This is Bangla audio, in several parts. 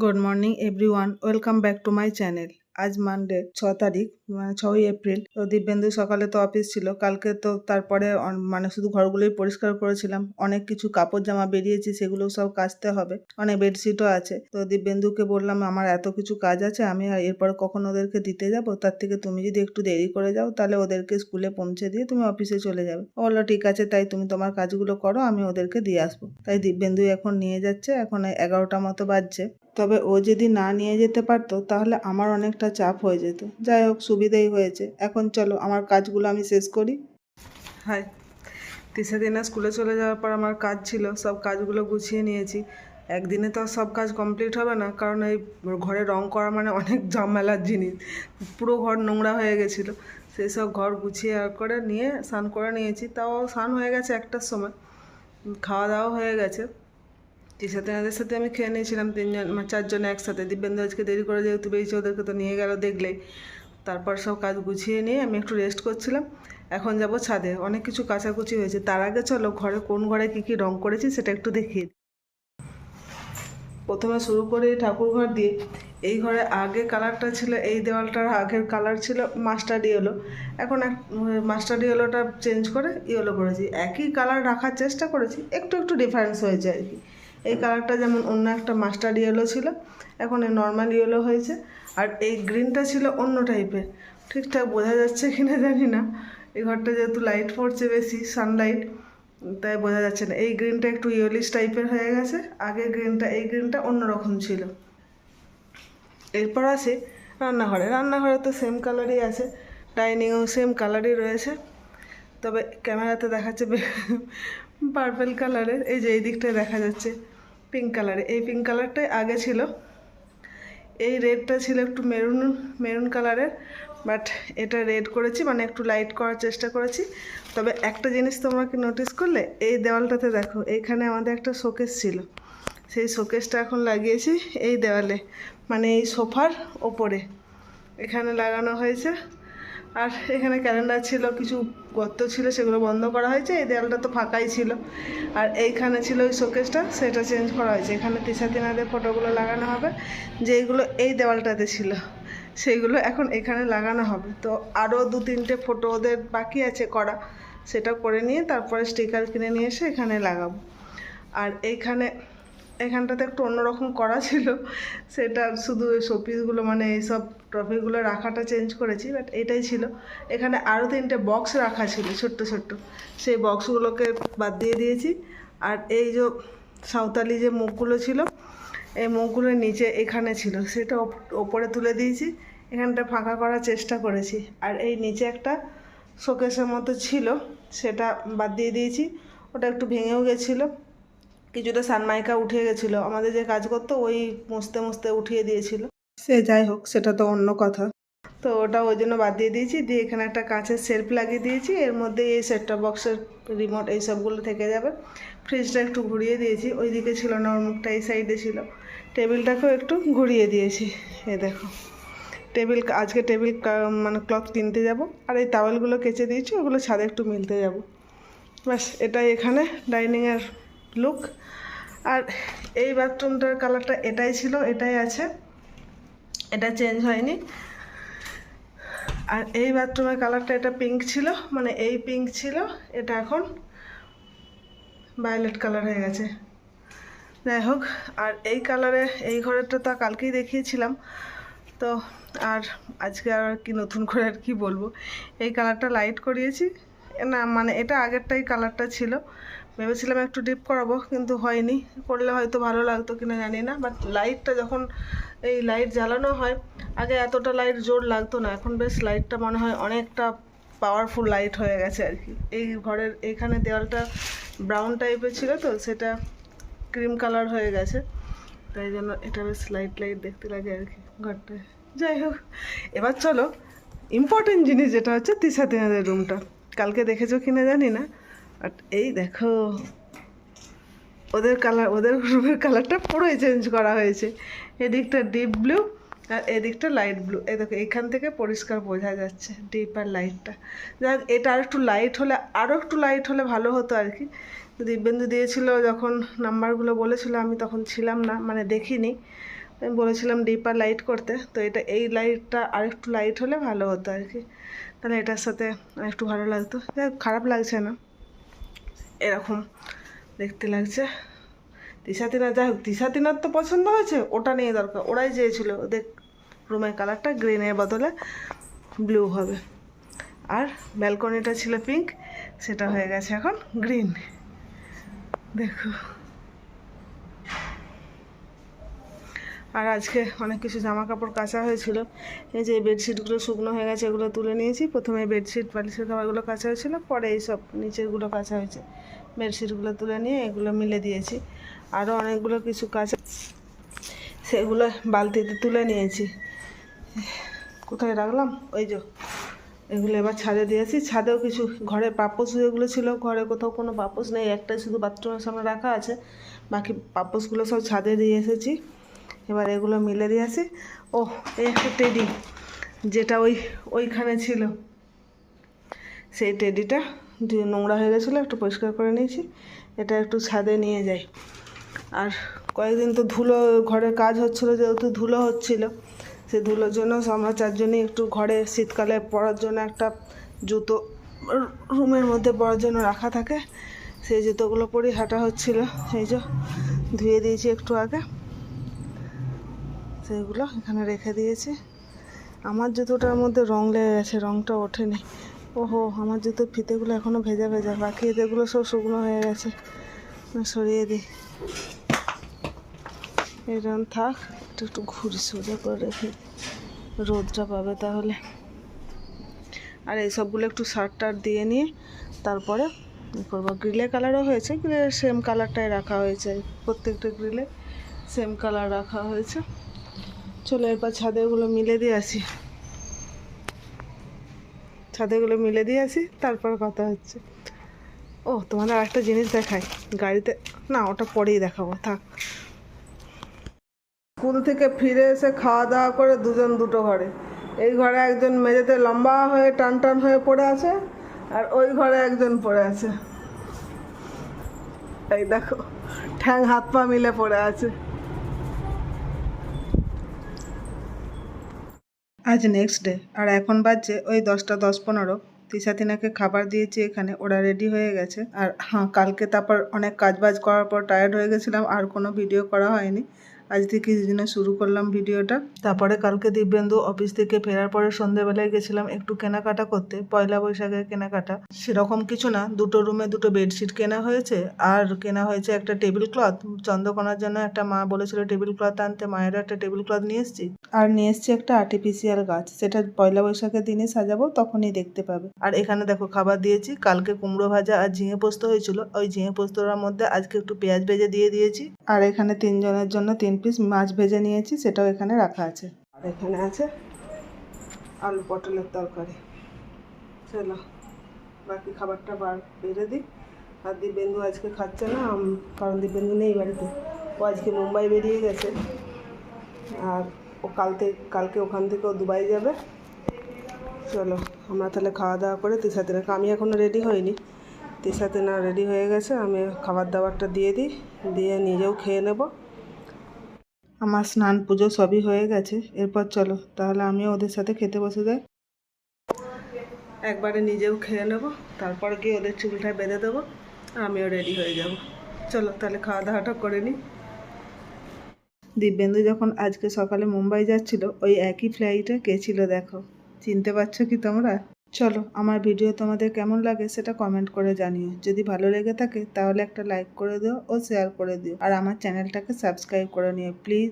Good morning everyone, welcome back to my channel. আজ মানডে 6 তারিখ, মানে 6ই এপ্রিল। তো দিব্যেন্দু সকালে তো অফিস ছিল, কালকে তো তারপরে মানে শুধু ঘরগুলোই পরিষ্কার করেছিলাম। অনেক কিছু কাপড় জামা বেরিয়েছে, সেগুলো সব কাচতে হবে। অনেক বেডশিটও আছে। তো দিব্যেন্দুকে বললাম আমার এত কিছু কাজ আছে, আমি এরপরে কখন ওদেরকে দিতে যাব, তার থেকে তুমি যদি একটু দেরি করে যাও তাহলে ওদেরকে স্কুলে পৌঁছে দিয়ে তুমি অফিসে চলে যাবে। ও বললো ঠিক আছে, তাই তুমি তোমার কাজগুলো করো, আমি ওদেরকে দিয়ে আসবো। তাই দিব্যেন্দু এখন নিয়ে যাচ্ছে। এখন 11টা মতো বাজছে। তবে ও যদি না নিয়ে যেতে পারতো তাহলে আমার অনেকটা চাপ হয়ে যেত। যাই হোক, সুবিধেই হয়েছে। এখন চলো আমার কাজগুলো আমি শেষ করি। হাই, তিসা দিনা স্কুলে চলে যাওয়ার পর আমার কাজ ছিল, সব কাজগুলো গুছিয়ে নিয়েছি। একদিনে তো সব কাজ কমপ্লিট হবে না, কারণ এই ঘরে রং করা মানে অনেক ঝামেলার জিনিস। পুরো ঘর নোংরা হয়ে গেছিলো। সেই সব ঘর গুছিয়ে করে নিয়ে স্নান করে নিয়েছি। তাও স্নান হয়ে গেছে 1টার সময়, খাওয়া দাওয়া হয়ে গেছে। তিসাদের সাথে আমি খেয়ে নিয়েছিলাম, 4জনে একসাথে। দিব্যেন্দু আজকে দেরি করে যেহেতু বেরিয়েছে, ওদেরকে তো নিয়ে গেল দেখলেই। তারপর সব কাজ গুছিয়ে নিয়ে আমি একটু রেস্ট করছিলাম। এখন যাব ছাদে, অনেক কিছু কাচাকুচি হয়েছে। তার আগে চলো কোন ঘরে কী কী রং করেছি সেটা একটু দেখিয়ে দিই। প্রথমে শুরু করি ঠাকুর ঘর দিয়ে। এই ঘরে আগে কালারটা ছিল, এই দেওয়ালটার আগের কালার ছিল মাস্টার্ড ইয়েলো। এখন মাস্টার্ড ইয়েলোটা চেঞ্জ করে ইয়েলো করেছি। একই কালার রাখার চেষ্টা করেছি, একটু একটু ডিফারেন্স হয়েছে আর কি। এই কালারটা যেমন অন্য একটা মাস্টার্ড ইয়েলো ছিল, এখন এই নর্মাল ইয়েলো হয়েছে। আর এই গ্রিনটা ছিল অন্য টাইপের। ঠিকঠাক বোঝা যাচ্ছে কিনা জানি না, এই ঘরটা যেহেতু লাইট পড়ছে বেশি, সানলাইট, তাই বোঝা যাচ্ছে না। এই গ্রিনটা একটু ইয়েলিশ টাইপের হয়ে গেছে। এই গ্রিনটা অন্যরকম ছিল। এরপর আসে রান্নাঘরে তো সেম কালারই আছে, ডাইনিংও সেম কালারই রয়েছে। তবে ক্যামেরাতে দেখাচ্ছে পার্পেল কালারের। এই যে এই দিকটায় দেখা যাচ্ছে পিঙ্ক কালারে। এই পিঙ্ক কালারটাই আগে ছিল। এই রেডটা ছিল একটু মেরুন কালারের, বাট এটা রেড করেছি, মানে একটু লাইট করার চেষ্টা করেছি। তবে একটা জিনিস তোমরা কি নোটিস করলে, এই দেওয়ালটাতে দেখো, এইখানে আমাদের একটা শোকেস ছিল, সেই শোকেসটা এখন লাগিয়েছি এই দেওয়ালে, মানে এই সোফার ওপরে এখানে লাগানো হয়েছে। আর এখানে ক্যালেন্ডার ছিল, কিছু গর্ত ছিল, সেগুলো বন্ধ করা হয়েছে। এই দেওয়ালটা তো ফাঁকাই ছিল। আর এইখানে ছিল ওই শোকেসটা, সেটা চেঞ্জ করা হয়েছে। এখানে তিনাদের ফটোগুলো লাগানো হবে, যেইগুলো এই দেওয়ালটাতে ছিল সেইগুলো এখন এখানে লাগানো হবে। তো আরও 2-3টে ফটো ওদের বাকি আছে করা, সেটা করে নিয়ে তারপরে স্টিকার কিনে নিয়ে এসে এখানে লাগাবো। আর এখানটাতে একটু অন্যরকম করা ছিল, সেটা শুধু শোপিসগুলো, মানে এইসব ট্রফিগুলো রাখাটা চেঞ্জ করেছি, বাট এটাই ছিল। এখানে আরও 3টে বক্স রাখা ছিল ছোট্ট ছোট্ট, সেই বক্সগুলোকে বাদ দিয়ে দিয়েছি। আর এই যে সাঁওতালি যে মুখগুলো ছিল, এই মুখগুলোর নিচে এখানে ছিল, সেটা ওপরে তুলে দিয়েছি। এখানটা ফাঁকা করার চেষ্টা করেছি। আর এই নিচে একটা শোকেসের মতো ছিল, সেটা বাদ দিয়ে দিয়েছি। ওটা একটু ভেঙেও গেছিলো, কিছুটা সানমাইকা উঠে গেছিলো, আমাদের যে কাজ করতো ওই মুছতে উঠিয়ে দিয়েছিল। সে যাই হোক, সেটা তো অন্য কথা। তো ওটা ওই জন্য বাদ দিয়ে দিয়েছি। দিয়ে এখানে একটা কাঁচের শেলফ লাগিয়ে দিয়েছি, এর মধ্যে এই সেটটপ বক্সের রিমোট এই সবগুলো থেকে যাবে। ফ্রিজটা একটু ঘুরিয়ে দিয়েছি, ওই দিকে ছিল না, ওর মুখটা এই সাইডে ছিল। টেবিলটাকেও একটু ঘুরিয়ে দিয়েছি। দেখো আজকে টেবিল মানে ক্লথ কিনতে যাব। আর এই টাওয়েলগুলো কেচে দিয়েছি, ওগুলো ছাদে একটু মিলতে যাব। ব্যাস, এটাই এখানে ডাইনিংয়ের লুক। আর এই বাথরুমটার কালারটা এটাই ছিল, এটাই আছে, এটা চেঞ্জ হয়নি। আর এই বাথরুমের কালারটা এটা পিঙ্ক ছিল, মানে এই পিঙ্ক ছিল, এটা এখন ভায়োলেট কালার হয়ে গেছে। যাই হোক, আর এই কালারে এই ঘরেরটা তো কালকেই দেখিয়েছিলাম। তো আর আজকে আর কি নতুন করে আর কি বলবো, এই কালারটা লাইট করিয়েছি না, মানে এটা আগেরটাই কালারটা ছিল। ভেবেছিলাম একটু ডিপ করাবো, কিন্তু হয়নি। করলে হয়তো ভালো লাগতো কিনা জানি না, বাট লাইটটা যখন এই লাইট জ্বালানো হয়, আগে এতটা লাইট জোর লাগতো না, এখন বেশ লাইটটা মনে হয় অনেকটা পাওয়ারফুল লাইট হয়ে গেছে আর কি। এই ঘরের এখানে দেওয়ালটা ব্রাউন টাইপের ছিল, তো সেটা ক্রিম কালার হয়ে গেছে, তাই জন্য এটা বেশ লাইট দেখতে লাগে আর কি ঘরটায়। যাই হোক, এবার চলো ইম্পর্টেন্ট জিনিস যেটা হচ্ছে তিনাদের রুমটা। কালকে দেখেছো কিনা জানি না, বাট এই দেখো ওদের রুমের কালারটা পুরোই চেঞ্জ করা হয়েছে। এদিকটা ডিপ ব্লু আর এদিকটা লাইট ব্লু। এই দেখো এখান থেকে পরিষ্কার বোঝা যাচ্ছে ডিপ আর লাইটটা। যাক, এটা আরও একটু লাইট হলে ভালো হতো আর কি। দিব্যেন্দু দিয়েছিল যখন নাম্বারগুলো বলেছিল, আমি তখন ছিলাম না, মানে দেখিনি। আমি বলেছিলাম ডিপার লাইট করতে, তো এটা এই লাইটটা আর একটু লাইট হলে ভালো হতো আর কি, তাহলে এটার সাথে একটু ভালো লাগতো। খারাপ লাগছে না, এরকম দেখতে লাগছে। তিশাতিনা, যাই হোক তিশাতিনার তো পছন্দ হয়েছে, ওটা নিয়ে দরকার, ওরাই চেয়েছিল ওদের রুমের কালারটা গ্রিনের বদলে ব্লু হবে। আর ব্যালকনিটা ছিল পিঙ্ক, সেটা হয়ে গেছে এখন গ্রিন। দেখো, আর আজকে অনেক কিছু জামা কাপড় কাচা হয়েছিল। এই যে বেডশিটগুলো শুকনো হয়ে গেছে, এগুলো তুলে নিয়েছি। প্রথমে বেডশিট বালিশের খাবারগুলো কাচা হয়েছিল, পরে এইসব নিচেরগুলো কাচা হয়েছে। বেডশিটগুলো তুলে নিয়ে এগুলো মিলে দিয়েছি। আরও অনেকগুলো কিছু কাচা, সেগুলো বালতিতে তুলে নিয়েছি। কোথায় রাখলাম, ওই যে এগুলো এবার ছাদে দিয়েছি। ছাদেও কিছু ঘরে পাপোশ যেগুলো ছিল, ঘরে কোথাও কোনো পাপোশ নেই, একটাই শুধু বাথরুমের সামনে রাখা আছে, বাকি পাপোশগুলো সব ছাদে দিয়ে এসেছি। এবার এগুলো মিলে দিয়েছি। ও, এই একটা টেডি, যেটা ওইখানে ছিল, সেই টেডিটা নোংরা হয়ে গেছিলো, একটু পরিষ্কার করে নিয়েছি। এটা একটু ছাদে নিয়ে যাই। আর কয়েকদিন তো ধুলো, ঘরে কাজ হচ্ছিলো যেহেতু ধুলো হচ্ছিলো, সেই ধুলোর জন্য আমরা চারজনই একটু ঘরে শীতকালে পরার জন্য একটা জুতো রুমের মধ্যে পরার জন্য রাখা থাকে, সেই জুতোগুলো পরেই হাঁটা হচ্ছিলো। এই যে ধুয়ে দিয়েছি একটু আগে, সেইগুলো এখানে রেখে দিয়েছি। আমার জুতোটার মধ্যে রং লেগে গেছে, রংটা ওঠেনি। ওহো, আমার জুতোর ফিতেগুলো এখনও ভেজা ভেজা, বাকি এদেরগুলো সব শুকনো হয়ে গেছে। সরিয়ে দিই, এরকম থাক। একটু ঘুরি সোজা করে রেখে, রোদটা পাবে তাহলে। আর এই সবগুলো একটু সার টার দিয়ে নিয়ে তারপরে করবো। গ্রিলে কালারও হয়েছে, গ্রিলের সেম কালারটাই রাখা হয়েছে, প্রত্যেকটা গ্রিলে সেম কালার রাখা হয়েছে। চলো এরপর ছাদেগুলো মিলে দিয়ে আসি, ছাদেগুলো মিলে দিয়ে আসি, তারপর কথা হচ্ছে। ও, তোমাদের আরেকটা জিনিস দেখাই গাড়িতে, না ওটা পরেই দেখাবো, থাক। স্কুল থেকে ফিরে এসে খাওয়া দাওয়া করে দুজন দুটো ঘরে। এই ঘরে একজন মেঝেতে লম্বা হয়ে টান টান হয়ে পড়ে আছে, আর ওই ঘরে একজন পড়ে আছে। এই দেখো, ঠ্যাং হাত পা মিলে পড়ে আছে। আজ নেক্সট ডে, আর এখন বাজছে ওই 10:10-15। তিশাতিনাকে খাবার দিয়েছি এখানে, ওরা রেডি হয়ে গেছে। আর হ্যাঁ, কালকে তারপর অনেক কাজবাজ করার পর টায়ার্ড হয়ে গেছিলাম, আর কোনো ভিডিও করা হয়নি। আজ থেকে দিনে শুরু করলাম ভিডিওটা। তারপরে কালকে দিব্যেন্দু অফিস থেকে ফেরার পরে সন্ধ্যেবেলায় গেছিলাম একটু কেনাকাটা করতে, পয়লা বৈশাখের কেনাকাটা। সেরকম কিছু না, দুটো রুমে দুটো বেডশিট কেনা হয়েছে, আর কেনা হয়েছে একটা টেবিল ক্লথ। চন্দ্রকোনার জন্য একটা মা বলেছিল টেবিল ক্লথ আনতে, মায়েরও একটা টেবিল ক্লথ নিয়ে এসেছি। আর নিয়ে এসেছি একটা আর্টিফিশিয়াল গাছ, সেটা পয়লা বৈশাখের দিনে সাজাবো, তখনই দেখতে পাবে। আর এখানে দেখো খাবার দিয়েছি, কালকে কুমড়ো ভাজা আর ঝিঙে পোস্ত হয়েছিল, ওই ঝিঙে পোস্তটার মধ্যে আজকে একটু পেঁয়াজ ভেজে দিয়ে দিয়েছি। আর এখানে 3 জনের জন্য 3 পিস মাছ ভেজে নিয়েছি, সেটাও এখানে রাখা আছে। আর এখানে আছে আলু পটলের তরকারি। চলো বাকি খাবারটা বেড়ে দিই। আর দিব্যেন্দু আজকে খাচ্ছে না, কারণ দিব্যেন্দু নেই বাড়িতে, ও আজকে মুম্বাই বেরিয়ে গেছে। আর ও কালকে ওখান থেকে ও দুবাই যাবে। চলো আমরা তাহলে খাওয়া দাওয়া করে তিশাতিনাকে, আমি এখনও রেডি হইনি, তিশাতিনা রেডি হয়ে গেছে, আমি খাবার দাবারটা দিয়ে দিই, দিয়ে নিজেও খেয়ে নেব। আমার স্নান পুজো সবই হয়ে গেছে। এরপর চলো তাহলে আমিও ওদের সাথে খেতে বসে যাই, একবারে নিজেও খেয়ে নেব, তারপর গিয়ে ওদের চুলটা বেঁধে দেবো, আর আমিও রেডি হয়ে যাব। চলো তাহলে খাওয়া দাওয়াটা করে নিই। দিব্যেন্দু যখন আজকে সকালে মুম্বাই যাচ্ছিল, ওই একই ফ্লাইটে কে ছিল দেখো, চিনতে পারছো কি তোমরা? চলো, আমার ভিডিও তোমাদের কেমন লাগে সেটা কমেন্ট করে জানিও। যদি ভালো লেগে থাকে তাহলে একটা লাইক করে দিও ও শেয়ার করে দিও, আর আমার চ্যানেলটাকে সাবস্ক্রাইব করে নিও প্লিজ।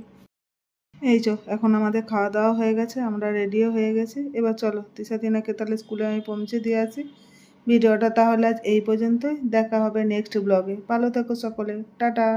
এই চো, এখন আমাদের খাওয়া দাওয়া হয়ে গেছে, আমরা রেডিও হয়ে গেছি। এবার চলো তিশাতিনাকে তাহলে স্কুলে আমি পৌঁছে দিয়ে আসি। ভিডিওটা তাহলে আজ এই পর্যন্তই, দেখা হবে নেক্সট ব্লগে। ভালো থেকো সকলে, টাটা।